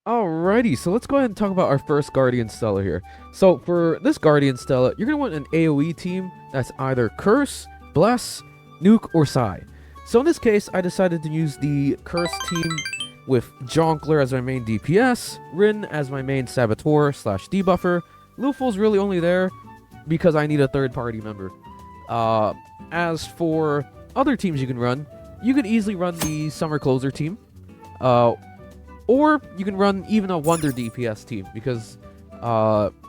Alrighty, so let's go ahead and talk about our first Guardian Stella here. So for this Guardian Stella, you're going to want an AoE team that's either Curse, Bless, Nuke, or Psy. So in this case, I decided to use the Curse team with Jonkler as my main DPS, Rin as my main Saboteur slash debuffer. Luful's really only there because I need a third party member. As for other teams you can run, you could easily run the Summer Closer team. Or you can run even a Wonder DPS team because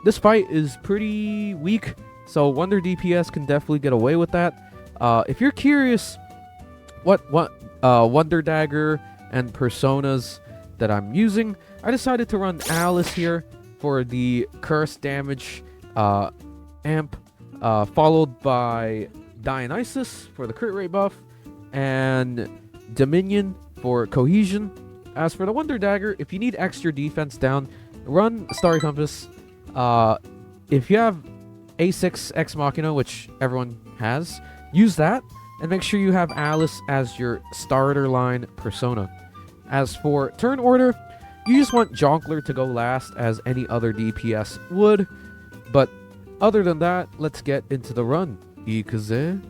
this fight is pretty weak, so Wonder DPS can definitely get away with that. If you're curious what Wonder Dagger and personas that I'm using, I decided to run Alice here for the curse damage amp, followed by Dionysus for the crit rate buff, and Dominion for cohesion. As for the Wonder Dagger, if you need extra defense down, run Starry Compass. If you have A6 Ex Machina, which everyone has, use that, and make sure you have Alice as your starter line persona. As for turn order, you just want Jonkler to go last as any other DPS would, but other than that, let's get into the run. Ikaze.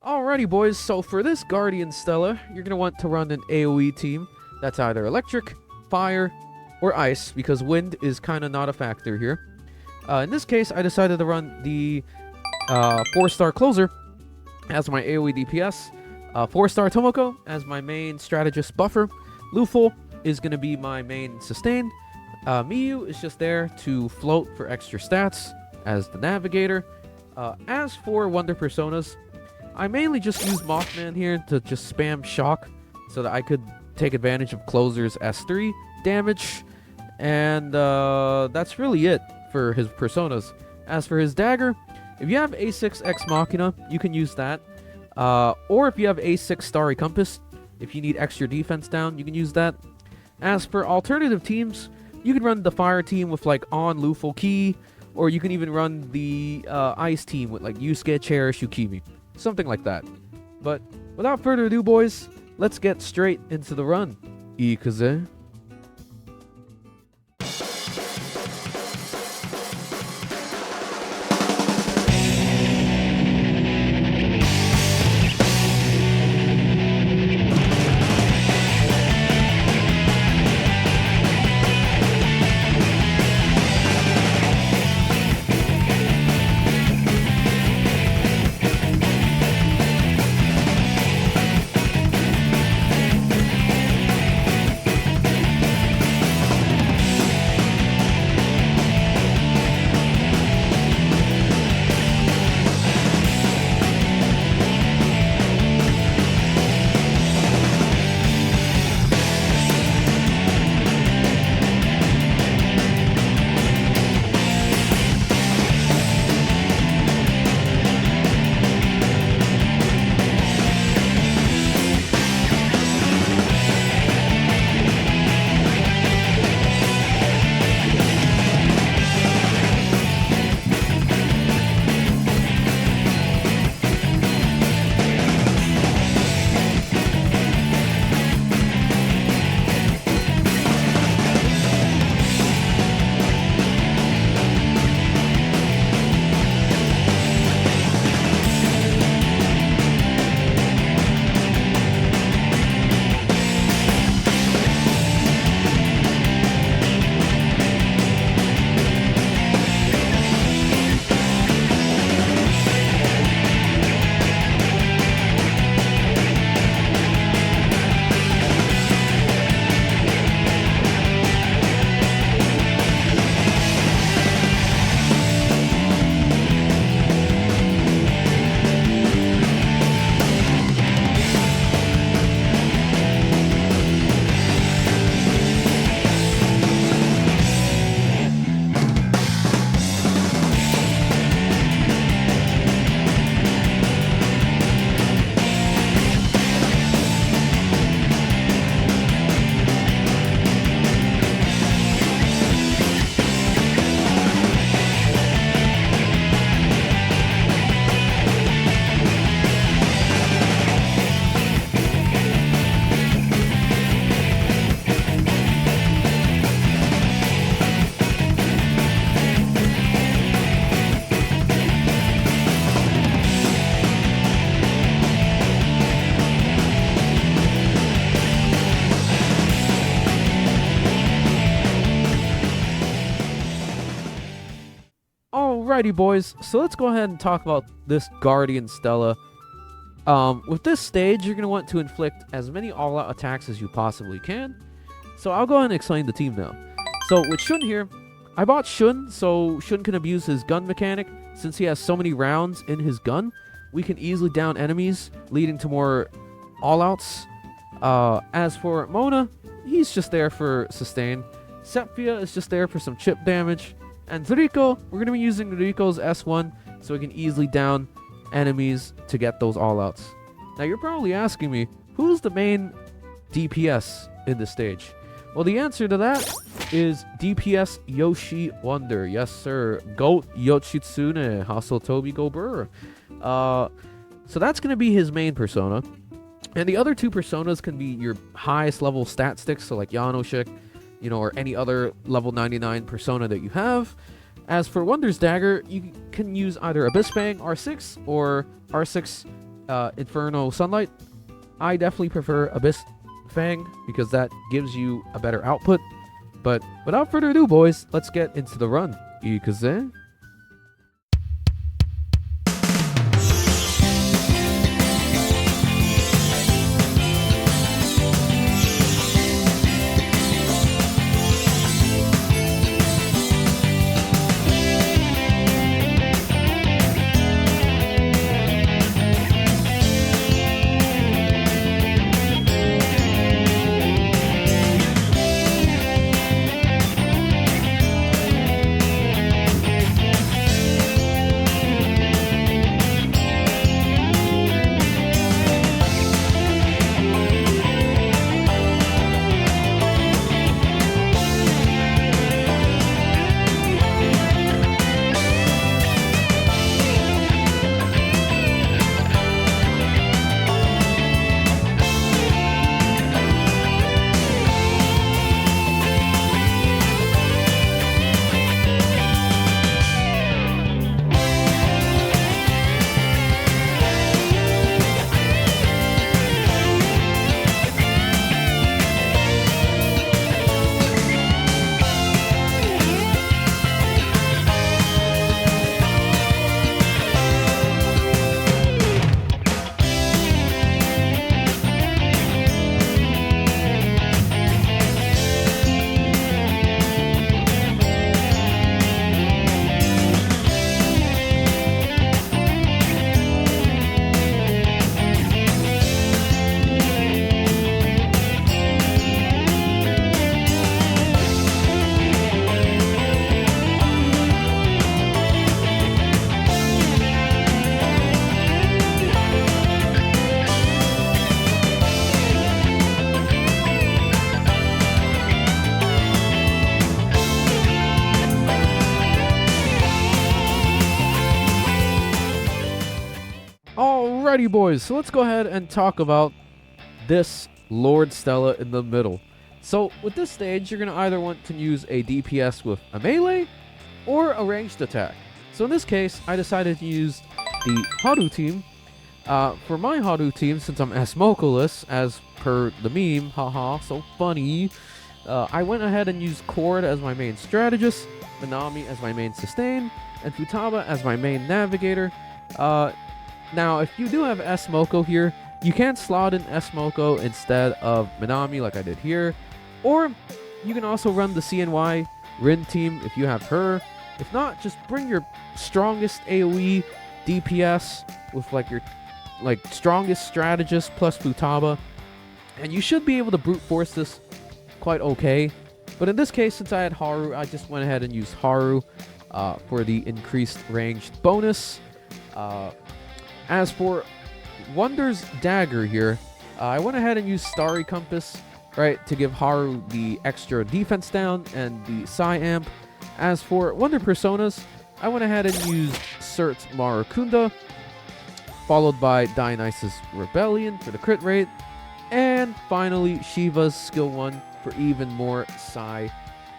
Alrighty, boys, so for this Guardian Stella, you're going to want to run an AoE team that's either electric, fire, or ice, because wind is kind of not a factor here. In this case, I decided to run the 4-star closer as my AoE DPS, 4-star Tomoko as my main strategist buffer, Luful is going to be my main sustain, Miyu is just there to float for extra stats as the navigator. As for Wonder Personas, I mainly just use Mothman here to just spam shock so that I could take advantage of Closer's S3 damage. And that's really it for his personas. As for his dagger, if you have A6 Ex Machina, you can use that. Or if you have A6 Starry Compass, if you need extra defense down, you can use that. As for alternative teams, you can run the fire team with like on Luful Key, or you can even run the ice team with like Yusuke, Cherish, Yukimi. Something like that. But without further ado, boys, let's get straight into the run. Ikaze. Alrighty, boys. So let's go ahead and talk about this Guardian Stella. With this stage, you're going to want to inflict as many all-out attacks as you possibly can. So I'll go ahead and explain the team now. So with Shun here, I bought Shun so Shun can abuse his gun mechanic. Since he has so many rounds in his gun, we can easily down enemies, leading to more all-outs. As for Mona, he's just there for sustain. Sepia is just there for some chip damage. And Rico, we're going to be using Rico's S1 so we can easily down enemies to get those all-outs. Now you're probably asking me, who's the main DPS in this stage? Well, the answer to that is DPS Yoshi Wonder. Yes, sir. Goat Yoshitsune. Hustle Toby Go Burr. So that's going to be his main persona. And the other two personas can be your highest level stat sticks, so like Yanoshik, you know, or any other level 99 persona that you have. As for Wonder's Dagger, you can use either Abyss Fang R6 or R6 Inferno Sunlight. I definitely prefer Abyss Fang because that gives you a better output. But without further ado, boys, let's get into the run. Ikuze. Alrighty, boys, so let's go ahead and talk about this Lord Stella in the middle. So with this stage, you're going to either want to use a DPS with a melee or a ranged attack. So in this case, I decided to use the Haru team. For my Haru team, since I'm Asmokoless, as per the meme, haha, so funny, I went ahead and used Cord as my main strategist, Minami as my main sustain, and Futaba as my main navigator. Now, if you do have Smoko here, you can slot in Smoko instead of Minami like I did here. Or you can also run the CNY Rin team if you have her. If not, just bring your strongest AoE DPS with like your strongest strategist plus Futaba. And you should be able to brute force this quite okay. But in this case, since I had Haru, I just went ahead and used Haru for the increased ranged bonus. As for Wonder's Dagger here, I went ahead and used Starry Compass, right, to give Haru the extra defense down and the Psy Amp. As for Wonder Personas, I went ahead and used Cert's Marakunda, followed by Dionysus Rebellion for the crit rate, and finally Shiva's Skill 1 for even more Psy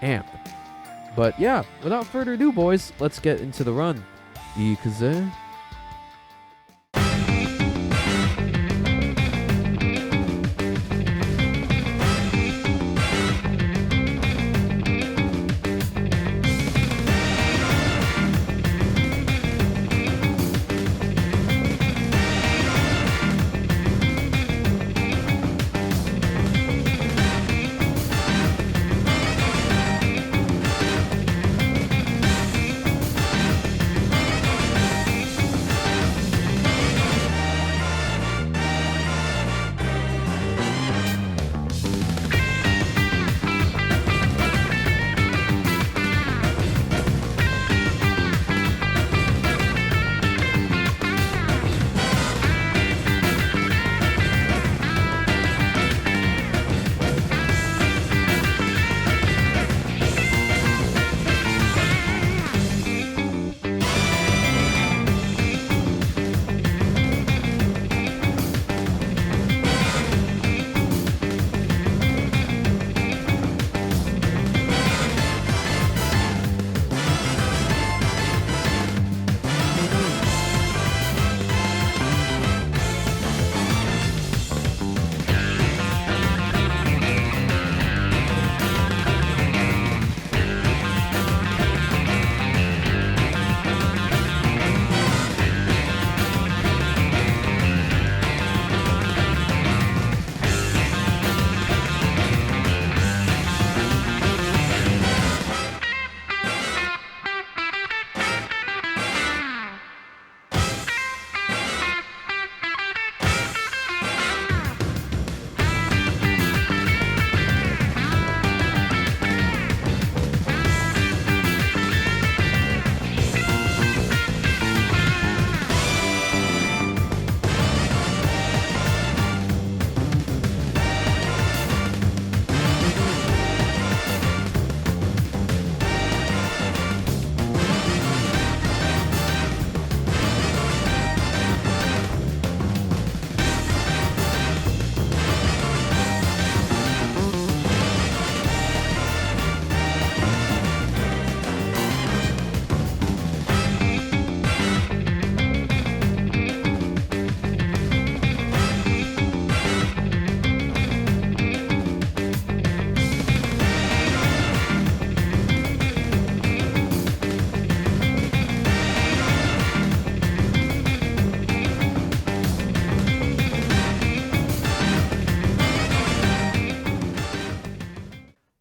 Amp. But yeah, without further ado, boys, let's get into the run. Ikuze.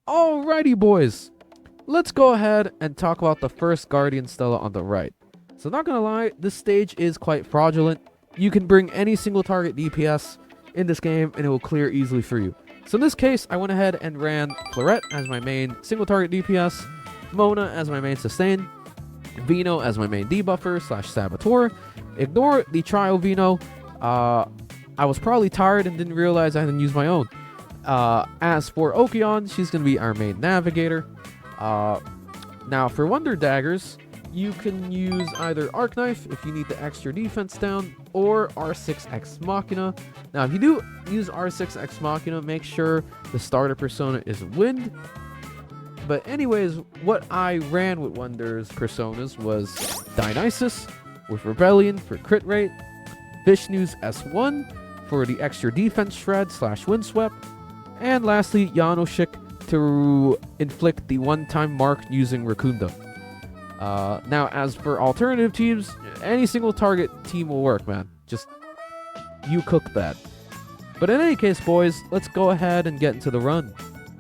Alrighty, boys. Let's go ahead and talk about the first Guardian Stella on the right. So not gonna lie, this stage is quite fraudulent. You can bring any single target DPS in this game and it will clear easily for you. So in this case, I went ahead and ran Florette as my main single target DPS, Mona as my main sustain, Vino as my main debuffer / saboteur. Ignore the trial Vino. I was probably tired and didn't realize I hadn't used my own. As for Okeon, she's going to be our main navigator. Now for Wonder Daggers, you can use either Arc Knife if you need the extra defense down, or R6X Machina. Now if you do use R6X Machina, make sure the starter persona is Wind. But anyways, what I ran with Wonder's personas was Dionysus with Rebellion for crit rate, Vishnu's S1 for the extra defense shred / windswept, and lastly Janoschik to inflict the one-time mark using Rakunda. Now as for alternative teams, any single target team will work, man. Just you cook that. But in any case, boys, let's go ahead and get into the run.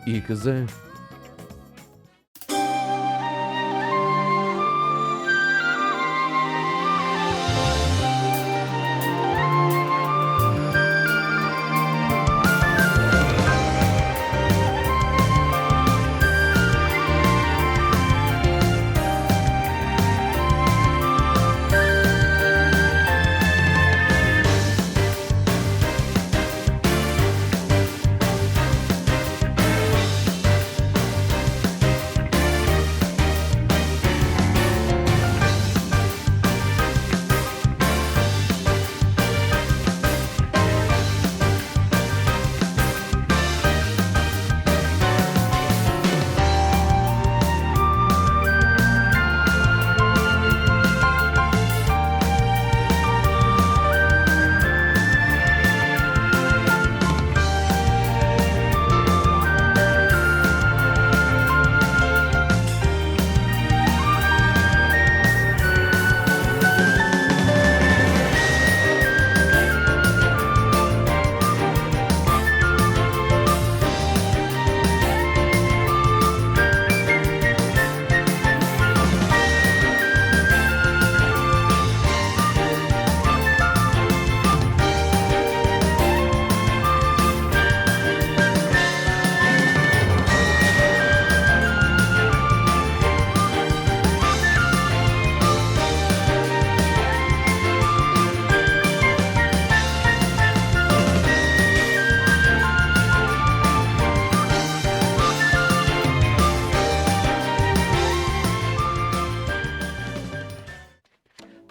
Ikaze.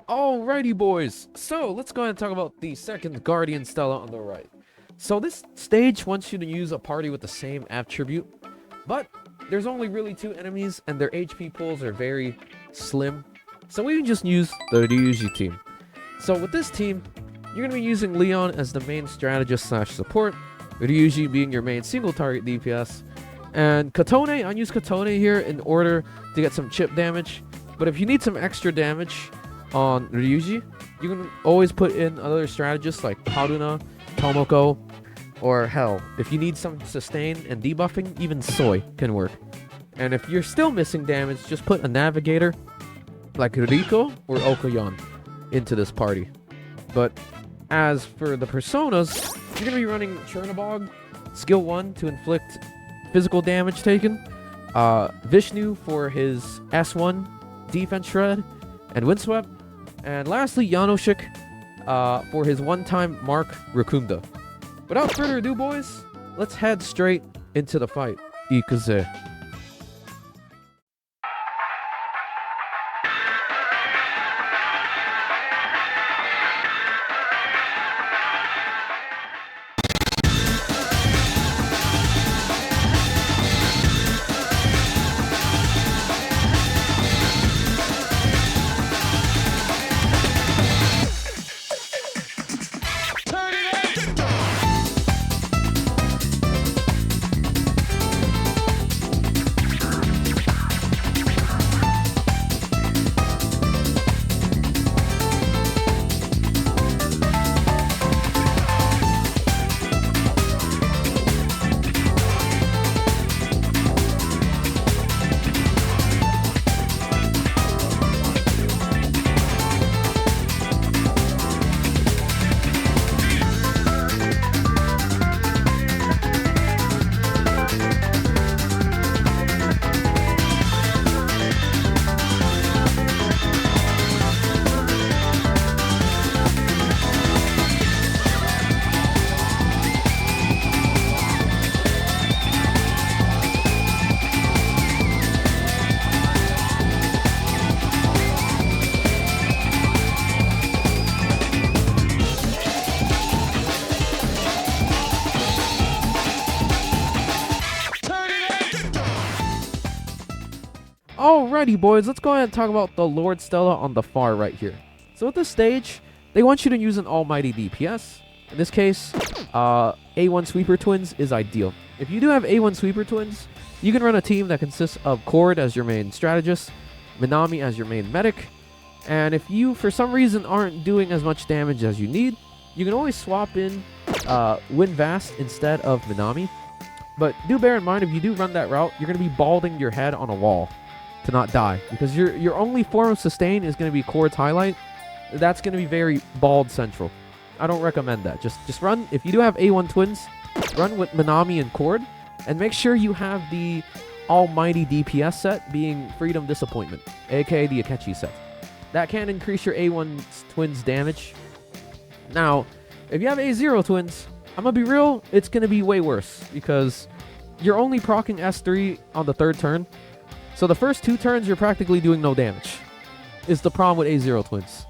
Alrighty, boys. So let's go ahead and talk about the second Guardian Stella on the right. So this stage wants you to use a party with the same attribute, but there's only really 2 enemies and their HP pools are very slim. So we can just use the Ryuji team. So with this team, you're going to be using Leon as the main strategist / support, Ryuji being your main single target DPS, and Katone, I use Katone here in order to get some chip damage. But if you need some extra damage on Ryuji, you can always put in other strategists like Haruna, Tomoko, or hell, if you need some sustain and debuffing, even Soy can work. And if you're still missing damage, just put a navigator like Riko or Okoyon into this party. But as for the personas, you're going to be running Chernobog, skill 1 to inflict physical damage taken, Vishnu for his S1 defense shred and windswept, and lastly Janoschik for his one-time mark Rakunda. Without further ado, boys, let's head straight into the fight. Ikaze. Alrighty, boys, let's go ahead and talk about the Lord Stella on the far right here. So at this stage, they want you to use an almighty DPS. In this case, A1 Sweeper Twins is ideal. If you do have A1 Sweeper Twins, you can run a team that consists of Cord as your main strategist, Minami as your main medic, and if you, for some reason, aren't doing as much damage as you need, you can always swap in Winvast instead of Minami. But do bear in mind, if you do run that route, you're going to be balding your head on a wall to not die, because your only form of sustain is going to be Cord's highlight. That's going to be very bald central. I don't recommend that. Just run, if you do have A1 Twins, run with Minami and Cord, and make sure you have the almighty DPS set being Freedom Disappointment, aka the Akechi set. That can increase your A1 Twins damage. Now, if you have A0 Twins, I'm going to be real, it's going to be way worse, because you're only proccing S3 on the third turn. So the first 2 turns, you're practically doing no damage. Is the problem with A0 Twins.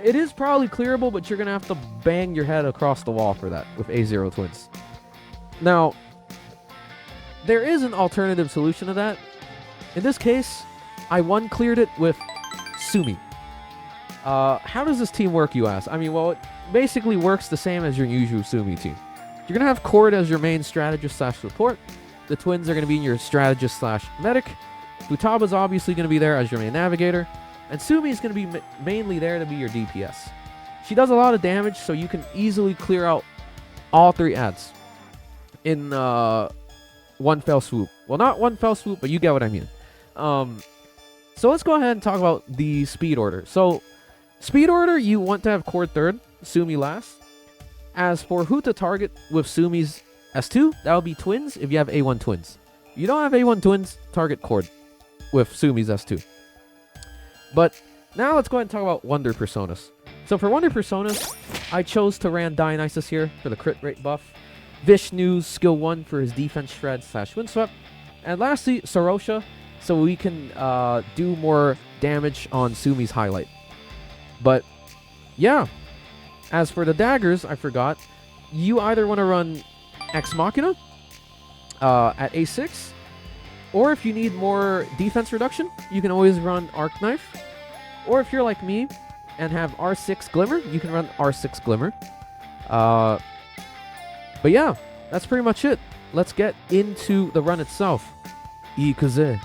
It is probably clearable, but you're going to have to bang your head across the wall for that with A0 Twins. Now, there is an alternative solution to that. In this case, I cleared it with Sumi. How does this team work, you ask? I mean, well, it basically works the same as your usual Sumi team. You're going to have Cord as your main strategist / support. The Twins are going to be your strategist / medic. Futaba's obviously going to be there as your main navigator. And Sumi is going to be mainly there to be your DPS. She does a lot of damage, so you can easily clear out all 3 ads in one fell swoop. Well, not one fell swoop, but you get what I mean. So let's go ahead and talk about the speed order. So, speed order, you want to have Cord third, Sumi last. As for who to target with Sumi's S2, that would be Twins if you have A1 Twins. If you don't have A1 Twins, target Cord with Sumi's S2. But now let's go ahead and talk about Wonder Personas. So for Wonder Personas, I chose to ran Dionysus here for the crit rate buff. Vishnu's skill 1 for his defense shred / windswept. And lastly, Sorosha, so we can do more damage on Sumi's highlight. But yeah, as for the daggers, I forgot, you either want to run Ex Machina at A6, or if you need more defense reduction, you can always run Arc Knife. Or if you're like me and have R6 Glimmer, you can run R6 Glimmer. But yeah, that's pretty much it. Let's get into the run itself. Ikuze.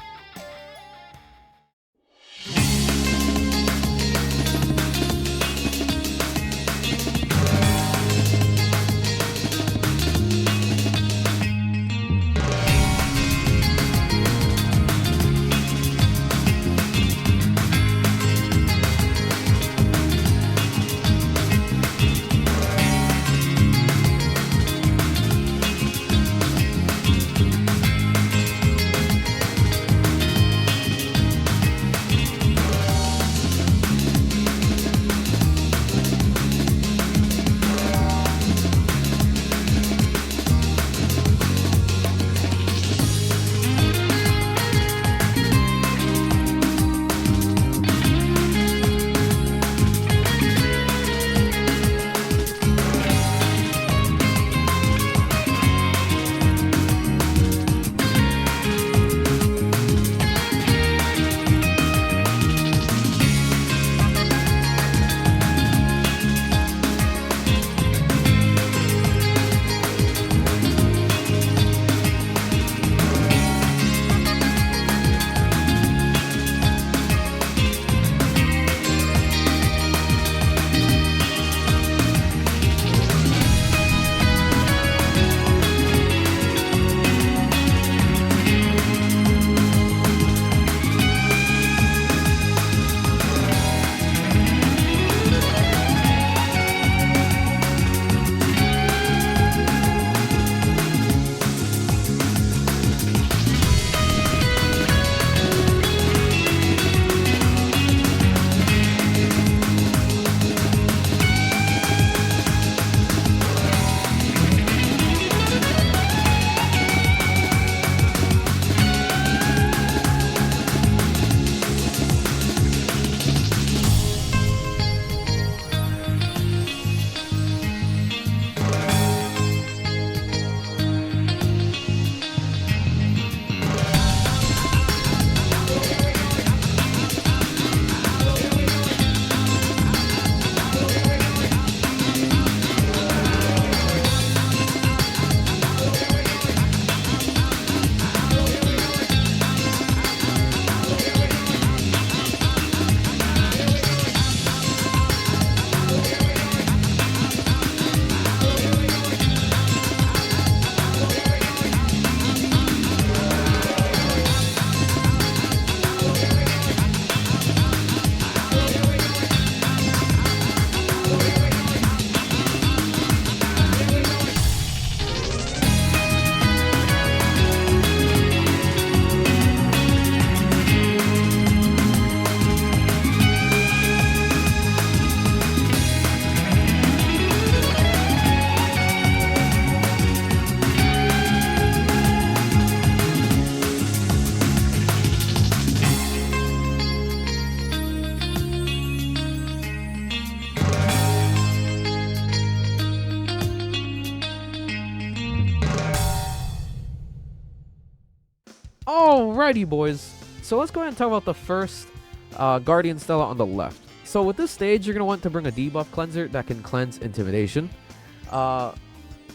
Alrighty, boys. So let's go ahead and talk about the first Guardian Stella on the left. So with this stage, you're going to want to bring a debuff cleanser that can cleanse Intimidation.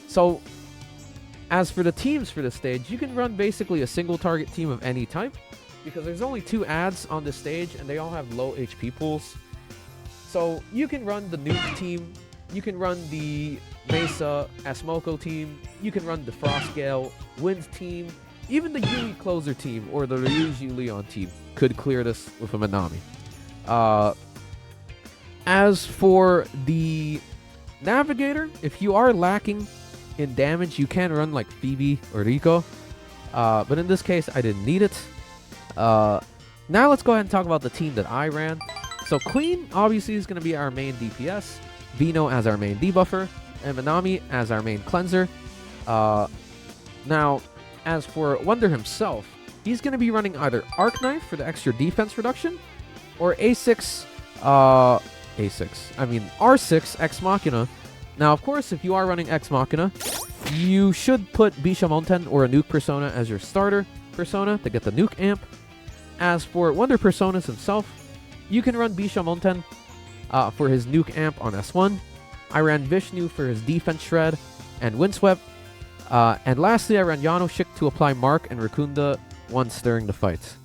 So as for the teams for this stage, you can run basically a single target team of any type, because there's only 2 ads on this stage and they all have low HP pools. So you can run the Nuke team, you can run the Mesa Asmoko team, you can run the Frostgale Wind team, even the Yui Closer team or the Ryuji Leon team could clear this with a Minami. As for the Navigator, if you are lacking in damage, you can run like Phoebe or Rico. But in this case, I didn't need it. Now let's go ahead and talk about the team that I ran. So Queen obviously is going to be our main DPS, Vino as our main debuffer, and Minami as our main cleanser. Now, as for Wonder himself, he's going to be running either Arc Knife for the extra defense reduction, or R6 Ex Machina. Now, of course, if you are running Ex Machina, you should put Bishamonten or a Nuke Persona as your starter persona to get the Nuke amp. As for Wonder Personas himself, you can run Bishamonten for his Nuke amp on S1. I ran Vishnu for his defense shred and Windswept. And lastly, I ran Yanoshik to apply Mark and Rakunda once during the fight.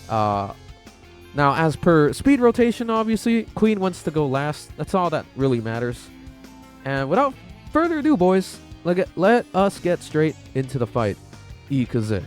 Now, as per speed rotation, obviously, Queen wants to go last. That's all that really matters. And without further ado, boys, let us get straight into the fight. Ikaze.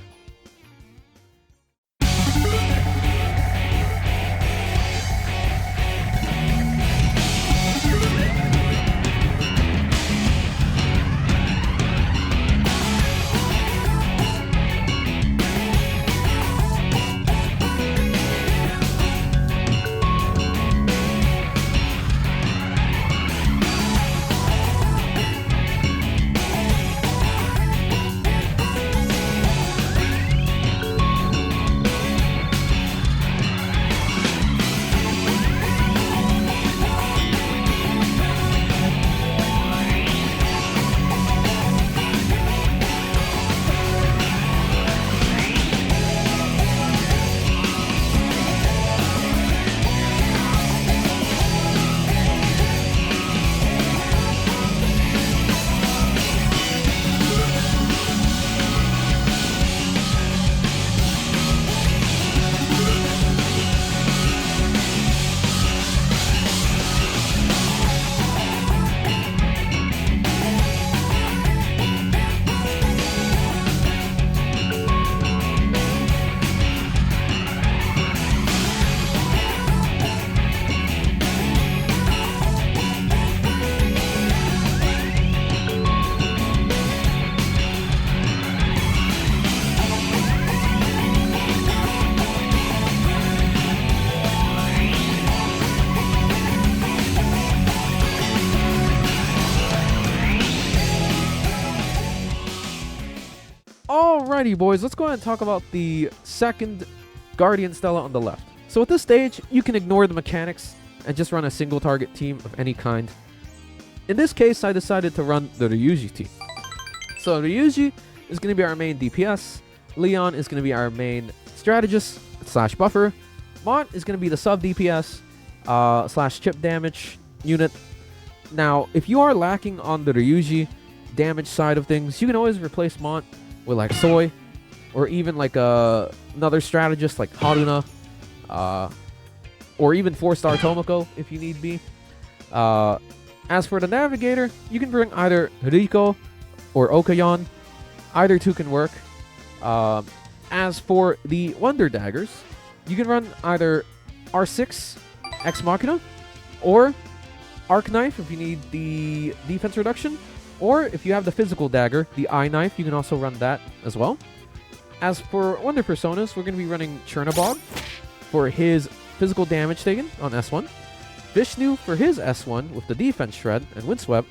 Alrighty, boys, let's go ahead and talk about the second Guardian Stella on the left. So at this stage, you can ignore the mechanics and just run a single target team of any kind. In this case, I decided to run the Ryuji team. So Ryuji is going to be our main DPS, Leon is going to be our main strategist / buffer, Mont is going to be the sub DPS / chip damage unit. Now, if you are lacking on the Ryuji damage side of things, you can always replace Mont with like Soy, or even like another strategist like Haruna, or even 4-star Tomoko if you need be. As for the Navigator, you can bring either Riko or Okayon. Either two can work. As for the Wonder Daggers, you can run either R6 Ex Machina, or Arc Knife if you need the defense reduction, or if you have the physical dagger, the Eye Knife, you can also run that as well. As for Wonder Personas, we're going to be running Chernobog for his physical damage taken on S1, Vishnu for his S1 with the defense shred and Windswept,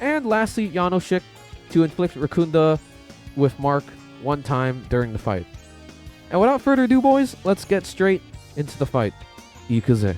and lastly Yanoshik to inflict Rakunda with Mark one time during the fight. And without further ado, boys, let's get straight into the fight. Ikaze.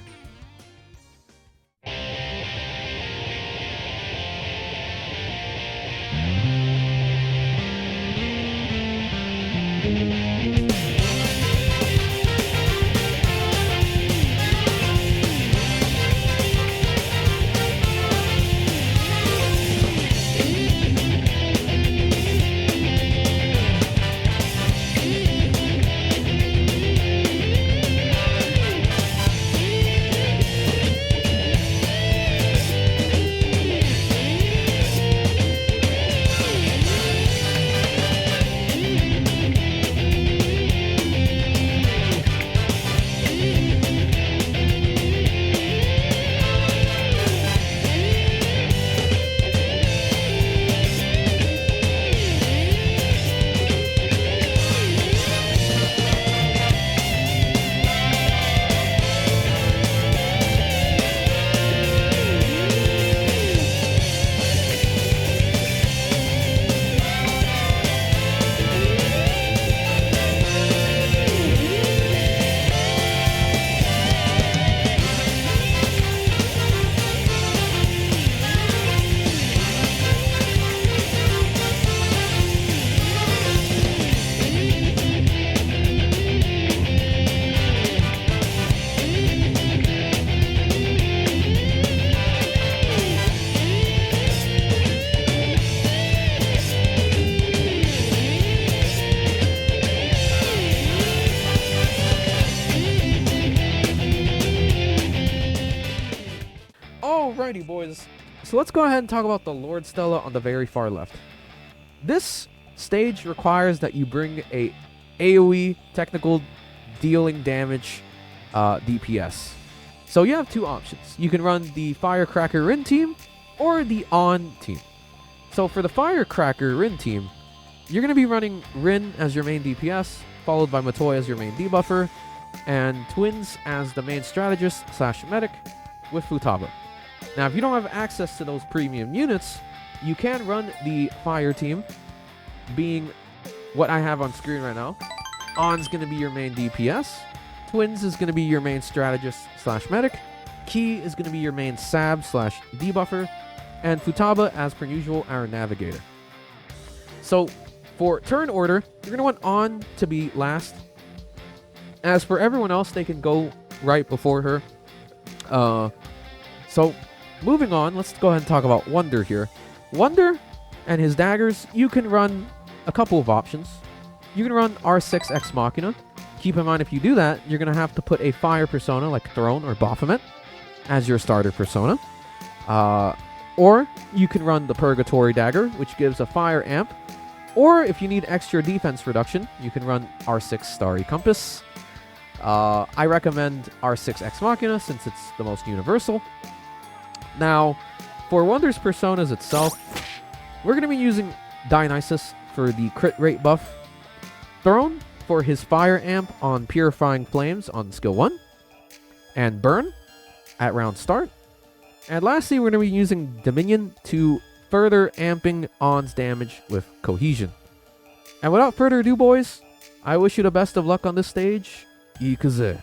Alrighty, boys. So let's go ahead and talk about the Lord Stella on the very far left. This stage requires that you bring a AoE technical dealing damage DPS. So you have two options. You can run the Firecracker Rin team or the On team. So for the Firecracker Rin team, you're going to be running Rin as your main DPS, followed by Matoy as your main debuffer, and Twins as the main strategist / medic with Futaba. Now, if you don't have access to those premium units, you can run the Fire team, being what I have on screen right now. On's going to be your main DPS. Twins is going to be your main strategist / medic. Key is going to be your main sab / debuffer. And Futaba, as per usual, our navigator. So, for turn order, you're going to want On to be last. As for everyone else, they can go right before her. So, moving on, let's go ahead and talk about Wonder here. Wonder and his daggers, you can run a couple of options. You can run R6 Ex Machina. Keep in mind, if you do that, you're going to have to put a fire persona like Throne or Baphomet as your starter persona. Or you can run the Purgatory Dagger, which gives a fire amp. Or if you need extra defense reduction, you can run R6 Starry Compass. I recommend R6 Ex Machina since it's the most universal. Now, for Wonder's personas itself, we're going to be using Dionysus for the crit rate buff, Throne for his fire amp on Purifying Flames on skill 1, and Burn at round start. And lastly, we're going to be using Dominion to further amping On's damage with Cohesion. And without further ado, boys, I wish you the best of luck on this stage. Ikuze.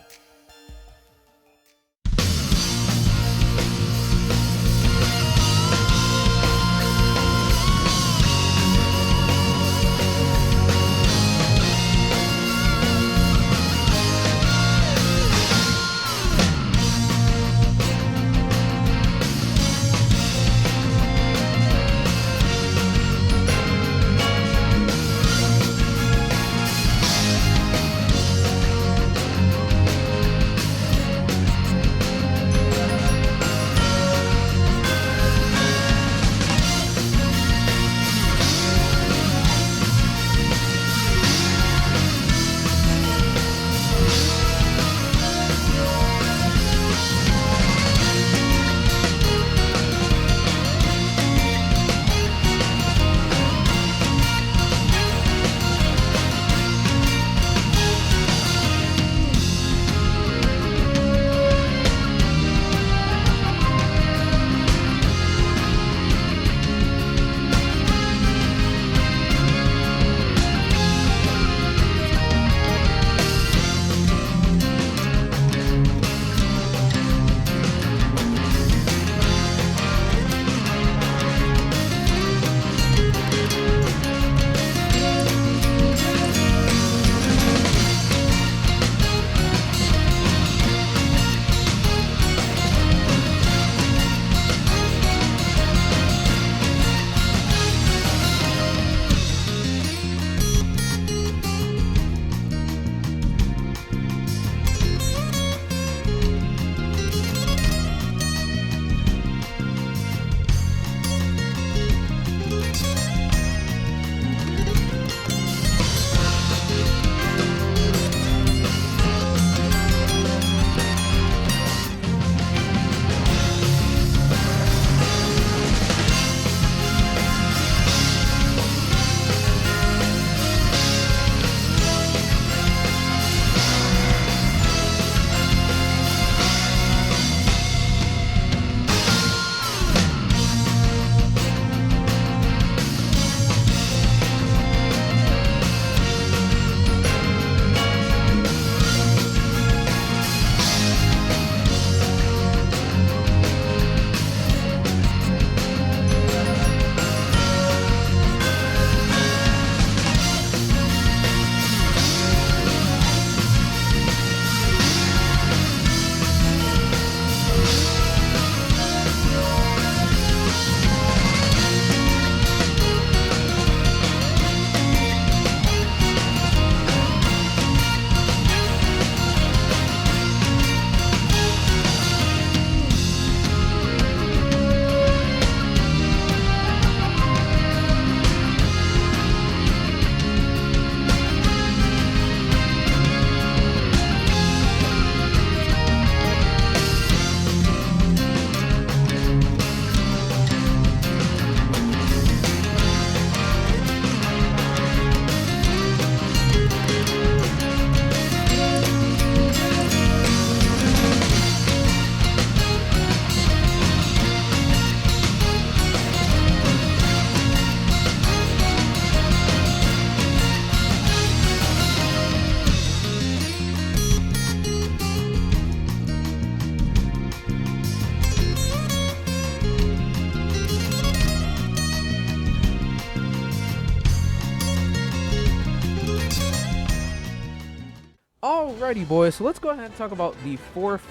Alrighty, boys, so let's go ahead and talk about the fourth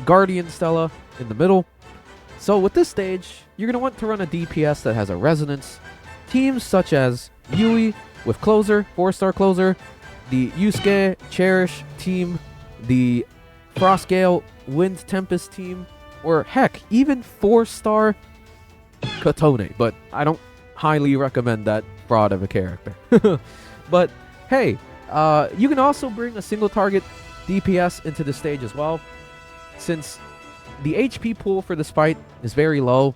Guardian Stella in the middle. So with this stage, you're going to want to run a DPS that has a resonance. Teams such as Yui with Closer, 4-star Closer, the Yusuke Cherish team, the Frostgale Wind Tempest team, or heck, even 4-star Katone, but I don't highly recommend that fraud of a character. But hey, you can also bring a single target DPS into the stage as well, since the HP pool for this fight is very low,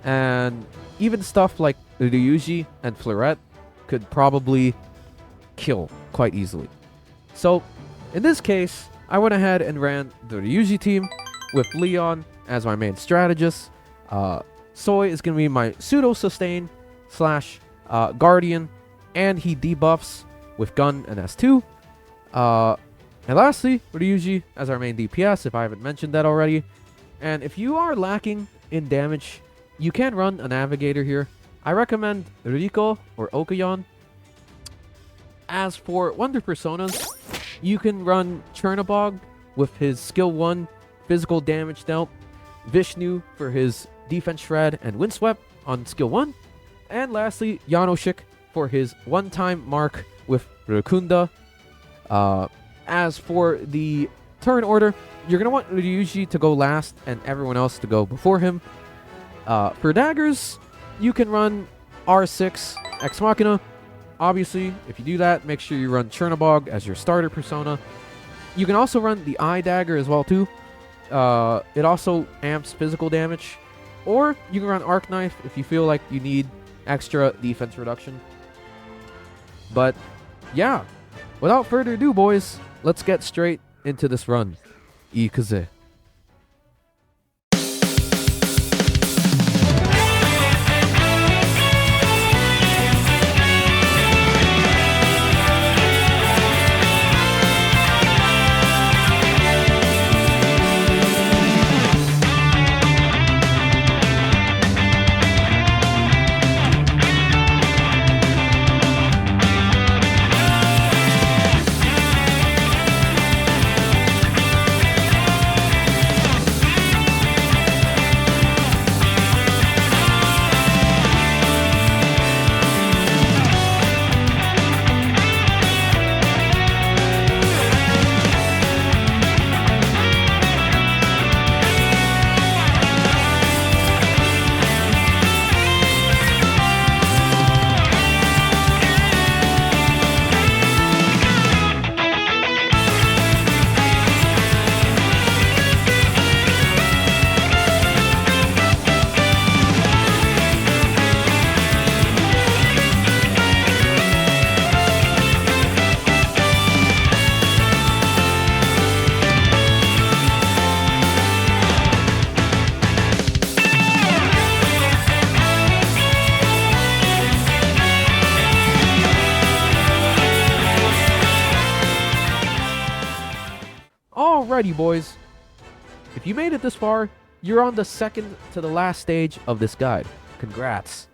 and even stuff like Ryuji and Florette could probably kill quite easily. So in this case, I went ahead and ran the Ryuji team with Leon as my main strategist. Soy is going to be my pseudo sustain slash guardian, and he debuffs with gun and S2. And lastly, Ryuji as our main DPS, if I haven't mentioned that already. And if you are lacking in damage, you can run a navigator here. I recommend Riko or Okayon. As for Wonder Personas, you can run Chernobog with his skill 1 physical damage dealt, Vishnu for his defense shred and windswept on skill 1, and lastly Yanoshik for his one-time mark with Rakunda. As for the turn order, you're going to want Ryuji to go last and everyone else to go before him. For daggers, you can run R6 Ex Machina. Obviously, if you do that, make sure you run Chernobog as your starter persona. You can also run the Eye Dagger as well too. It also amps physical damage. Or you can run Arc Knife if you feel like you need extra defense reduction. But yeah, without further ado, boys, let's get straight into this run. Ikuze. Alrighty, boys. If you made it this far, you're on the second to the last stage of this guide. Congrats.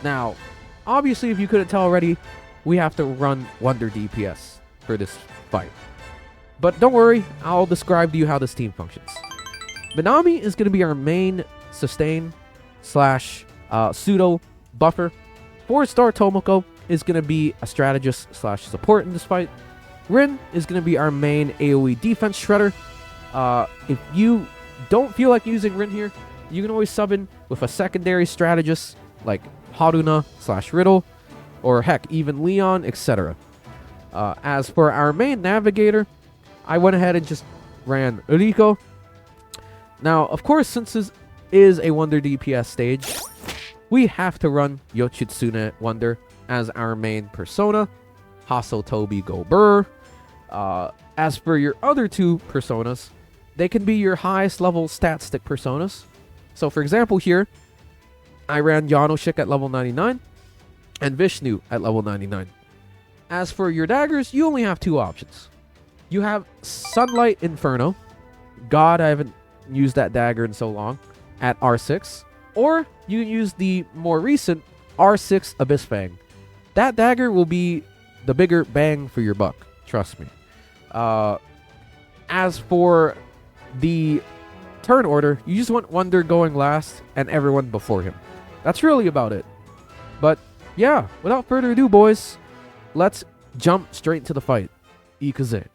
Now, obviously, if you couldn't tell already, we have to run Wonder DPS for this fight. But don't worry, I'll describe to you how this team functions. Minami is going to be our main sustain slash pseudo buffer. 4-star Tomoko is going to be a strategist slash support in this fight. Rin is going to be our main AoE defense shredder. If you don't feel like using Rin here, you can always sub in with a secondary strategist like Haruna slash Riddle, or heck, even Leon, etc. As for our main navigator, I went ahead and just ran Riko. Now, of course, since this is a Wonder DPS stage, we have to run Yoshitsune Wonder as our main persona. Hasotobi Go Burr. As for your other two personas, they can be your highest level stat stick personas. So for example here, I ran Yanoshik at level 99 and Vishnu at level 99. As for your daggers, you only have two options. You have Sunlight Inferno. God, I haven't used that dagger in so long. At R6. Or you can use the more recent R6 Abyss Fang. That dagger will be the bigger bang for your buck. Trust me. As for the turn order, you just want Wonder going last and everyone before him. That's really about it. But yeah, without further ado, boys, let's jump straight into the fight. Ikaze.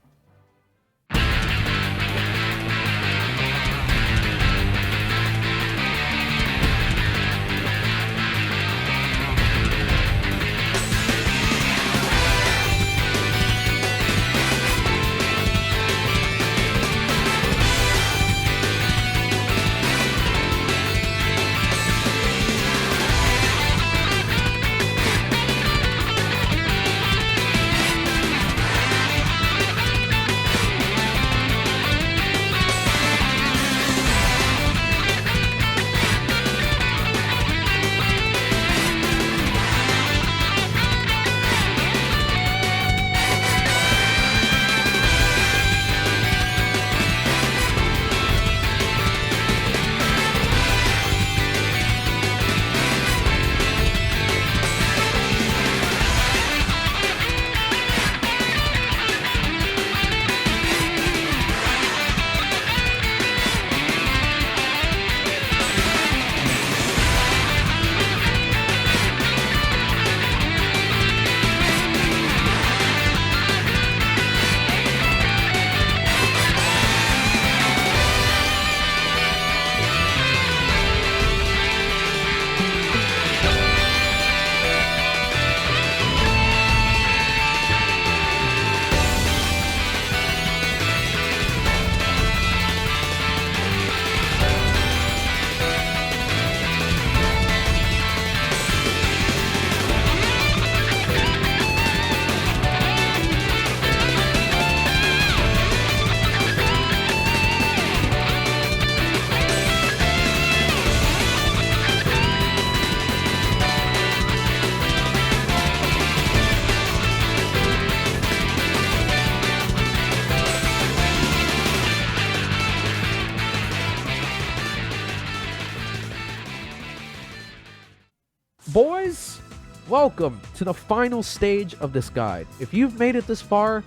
Boys, welcome to the final stage of this guide. If you've made it this far,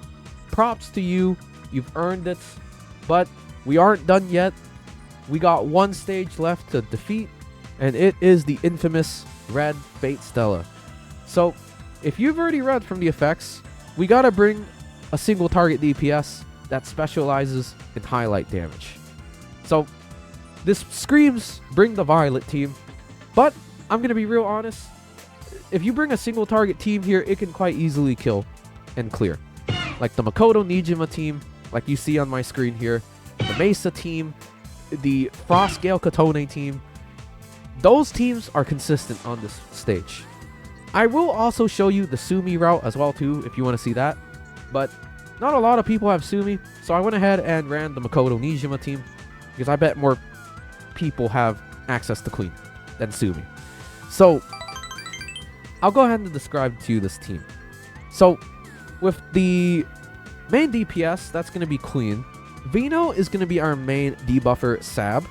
props to you. You've earned it. But we aren't done yet. We got one stage left to defeat, and it is the infamous Red Fate Stella. So, if you've already read from the effects, we gotta bring a single target DPS that specializes in highlight damage. So, this screams bring the Violet team, but I'm going to be real honest. If you bring a single target team here, it can quite easily kill and clear. Like the Makoto Nijima team, like you see on my screen here. The Mesa team. The Frost Gale Katone team. Those teams are consistent on this stage. I will also show you the Sumi route as well too, if you want to see that. But not a lot of people have Sumi, so I went ahead and ran the Makoto Nijima team. Because I bet more people have access to Queen than Sumi. So, I'll go ahead and describe to you this team. So, with the main DPS, that's going to be Queen. Vino is going to be our main debuffer Sab.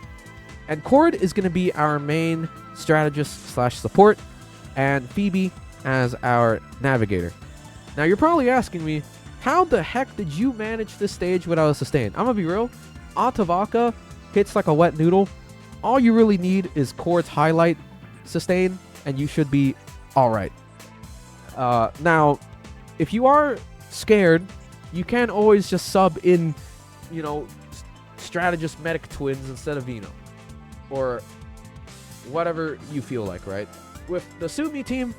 And Cord is going to be our main strategist / support. And Phoebe as our navigator. Now, you're probably asking me, how the heck did you manage this stage without a sustain? I'm going to be real. Atavaka hits like a wet noodle. All you really need is Cord's highlight sustain, and you should be alright. Now, if you are scared, you can always just sub in, you know, strategist medic twins instead of Vino. Or whatever you feel like, right? With the Sumi team,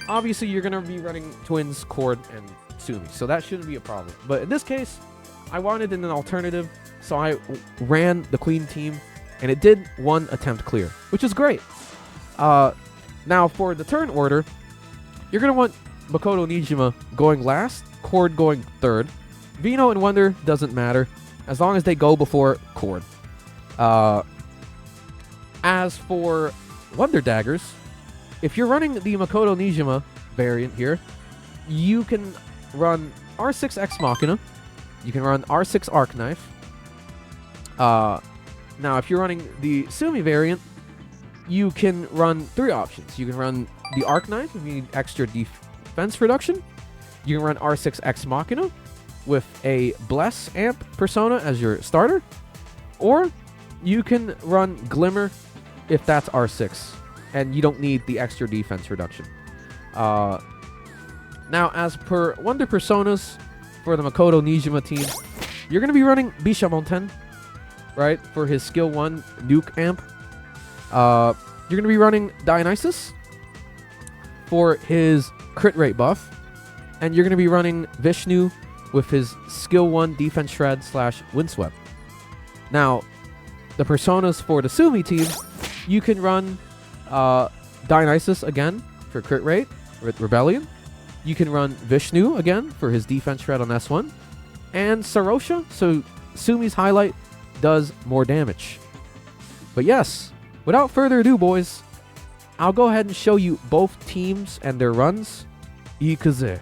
obviously you're going to be running twins, Cord, and Sumi, so that shouldn't be a problem. But in this case, I wanted an alternative, so I ran the Queen team, and it did one attempt clear, which is great. Now for the turn order, you're going to want Makoto Nijima going last, Cord going third. Vino and Wonder doesn't matter, as long as they go before Cord. As for Wonder Daggers, if you're running the Makoto Nijima variant here, you can run R6 Ex Machina, you can run R6 Arc Knife. Now if you're running the Sumi variant, you can run 3 options. You can run the Arc Knife if you need extra defense reduction. You can run R6 Ex Machina, with a Bless Amp persona as your starter, or you can run Glimmer if that's R6, and you don't need the extra defense reduction. Now, as per Wonder Personas for the Makoto Nijima team, you're going to be running Bishamonten, right, for his skill 1 nuke amp. You're going to be running Dionysus for his crit rate buff, and you're going to be running Vishnu with his skill 1 defense shred / windswept. Now, the personas for the Sumi team, you can run Dionysus again for crit rate with Rebellion. You can run Vishnu again for his defense shred on S1. And Sarosha, so Sumi's highlight, does more damage. But yes, without further ado, boys, I'll go ahead and show you both teams and their runs. Ikuze.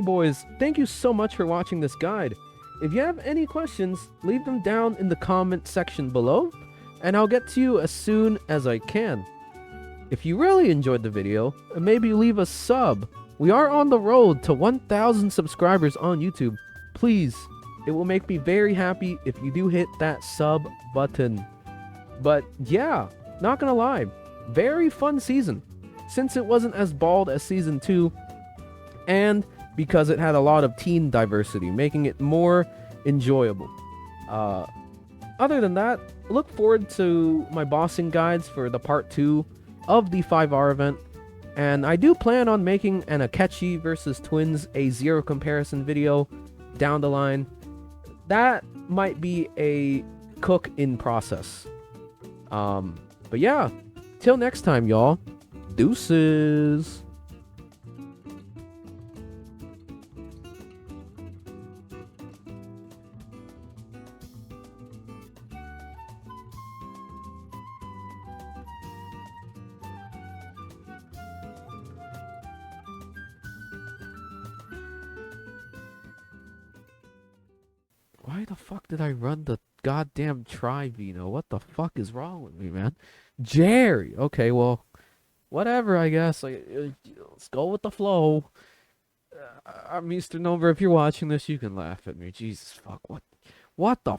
boys, thank you so much for watching this guide. If you have any questions, leave them down in the comment section below, and I'll get to you as soon as I can. If you really enjoyed the video, maybe leave a sub. We are on the road to 1,000 subscribers on YouTube. Please, it will make me very happy if you do hit that sub button. But yeah, not gonna lie, very fun season. Since it wasn't as bald as Season 2, and because it had a lot of teen diversity, making it more enjoyable. Other than that, look forward to my bossing guides for the part 2 of the 5R event, and I do plan on making an Akechi versus Twins A0 comparison video down the line. That might be a cook in process. But yeah, till next time, y'all. Deuces. Why the fuck did I run the goddamn Tri-Vino? What the fuck is wrong with me, man? Jerry! Okay, well, whatever, I guess. Let's go with the flow. I'm Mr. Nova. If you're watching this, you can laugh at me. Jesus fuck, what the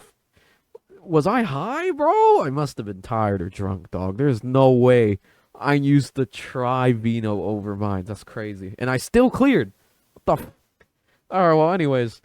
was I high, bro? I must have been tired or drunk, dog. There's no way I used the Tri-Vino over mine. That's crazy. And I still cleared. What the Alright, well, anyways.